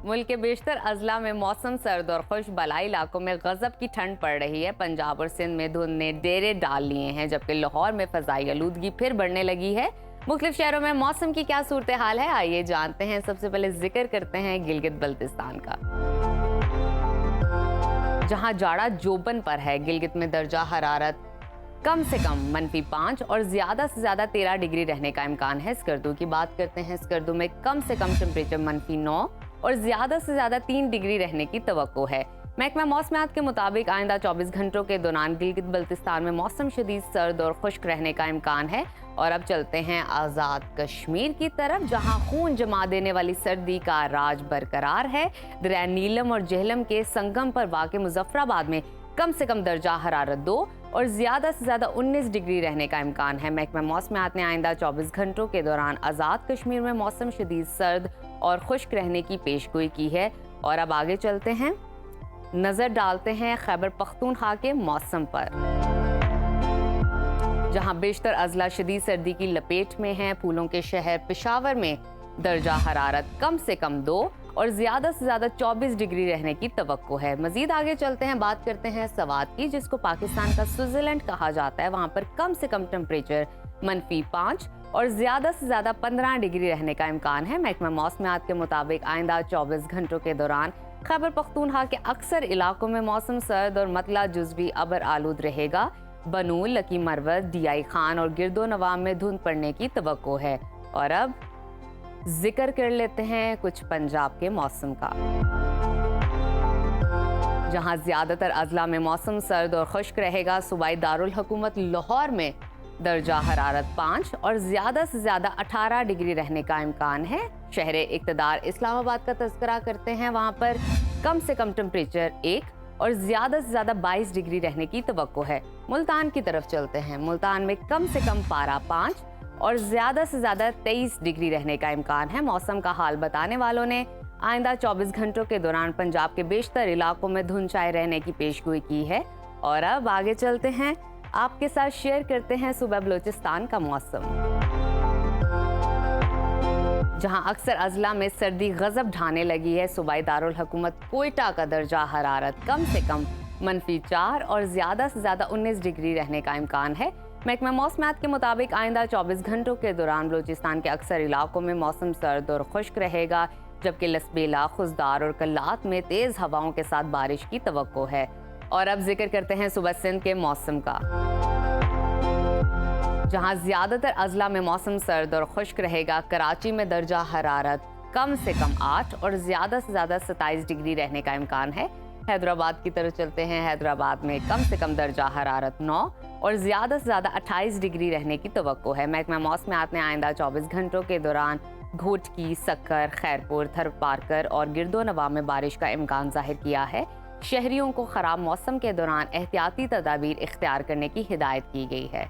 मुल्क के बेशतर अजला में मौसम सर्द और खुश, बलाई इलाकों में गजब की ठंड पड़ रही है। पंजाब और सिंध में धुंध ने डेरे डाल लिए हैं, जबकि लाहौर में फजाई आलूदगी फिर बढ़ने लगी है। मुख्तलिफ शहरों में मौसम की क्या सूरत हाल है, आइए जानते हैं। सबसे पहले जिक्र करते हैं गिलगित बल्तिस्तान का, जहां जाड़ा जोबन पर है। गिलगित में दर्जा हरारत कम से कम -5 और ज्यादा से ज्यादा 13 डिग्री रहने का इम्कान है। स्कर्दू की बात करते हैं। स्कर्दू में कम से कम टेम्परेचर -9 और ज्यादा से ज्यादा 3 डिग्री रहने की तवक्को है। महकमा मौसमियात के मुताबिक आइंदा 24 घंटों के दौरान गिलगित बल्तिस्तान में मौसम शदीद सर्द और खुश्क रहने का इम्कान है। और अब चलते हैं आज़ाद कश्मीर की तरफ, जहां खून जमा देने वाली सर्दी का राज बरकरार है। दरिया नीलम और जेहलम के संगम पर वाक़ मुजफ्फराबाद में कम से कम दर्जा हरारत 2 और ज्यादा से ज्यादा 19 डिग्री रहने का इम्कान है। महकमा मौसमियात ने आइंदा 24 घंटों के दौरान आज़ाद कश्मीर में मौसम शदीद सर्द और खुश्क रहने की पेशगोई की है। और अब आगे चलते हैं, नजर डालते हैं खैबर पख्तूनख्वा के मौसम पर, जहां बेशतर अजला शदीद सर्दी की लपेट में हैं। फूलों के शहर पेशावर में दर्जा हरारत कम से कम 2 और ज्यादा से ज्यादा 24 डिग्री रहने की तवक्को है। मजीद आगे चलते हैं, बात करते हैं सवात की, जिसको पाकिस्तान का स्विट्जरलैंड कहा जाता है। वहां पर कम से कम टेम्परेचर -5 और ज्यादा से ज्यादा 15 डिग्री रहने का इम्कान है। महकमा मौसमियात के मुताबिक आइंदा 24 घंटों के दौरान खैबर पख्तूनख्वा के अक्सर इलाकों में मौसम सर्द और मतला जुज़वी अबर आलूद रहेगा। बनूल, लकी मरवत, DI खान और गिरदो नवाम में धुंध पड़ने की तवक्को है। और अब जिक्र कर लेते हैं कुछ पंजाब के मौसम का, जहां ज्यादातर अजला में मौसम सर्द और खुश्क रहेगा। सूबाई दारुल हुकूमत लाहौर में दर्जा हरारत 5 और ज्यादा से ज्यादा 18 डिग्री रहने का इम्कान है। शहर इक़्तिदार इस्लामाबाद का तज़किरा करते हैं। वहां पर कम से कम टेम्परेचर 1 और ज्यादा से ज्यादा 22 डिग्री रहने की तवक्को है। मुल्तान की तरफ चलते हैं। मुल्तान में कम से कम पारा 5 और ज्यादा से ज्यादा 23 डिग्री रहने का इम्कान है। मौसम का हाल बताने वालों ने आइंदा 24 घंटों के दौरान पंजाब के बेशतर इलाकों में धुंध छाए रहने की पेशगोई की है। और अब आगे चलते हैं, आपके साथ शेयर करते हैं सूबा बलोचिस्तान का मौसम, जहां अक्सर अजला में सर्दी गजब ढाने लगी है। सूबाई दारुल हुकूमत कोयटा का दर्जा हरारत कम से कम -4 और ज्यादा से ज्यादा 19 डिग्री रहने का इम्कान है। महकमा मौसमियात के मुताबिक आइंदा 24 घंटों के दौरान बलोचिस्तान के अक्सर इलाकों में मौसम सर्द और खुश्क रहेगा, जबकि लसबेला, खुजदार और कल्लात में तेज हवाओं के साथ बारिश की तवक्को है। और अब जिक्र करते हैं सुबह सिंध के मौसम का, जहां ज्यादातर अजला में मौसम सर्द और खुश्क रहेगा। कराची में दर्जा हरारत कम से कम 8 और ज्यादा से ज्यादा 27 डिग्री रहने का इम्कान है। हैदराबाद की तरफ चलते हैं। हैदराबाद में कम से कम दर्जा हरारत 9 और ज्यादा से ज्यादा 28 डिग्री रहने की तवक्को है। महकमा मौसमियात ने आइंदा 24 घंटों के दौरान घोटकी, सक्कर, खैरपुर, थरपारकर और गिरदो नवाब में बारिश का इम्कान जाहिर किया है। शहरियों को खराब मौसम के दौरान एहतियाती तदाबीर इख्तियार करने की हिदायत की गई है।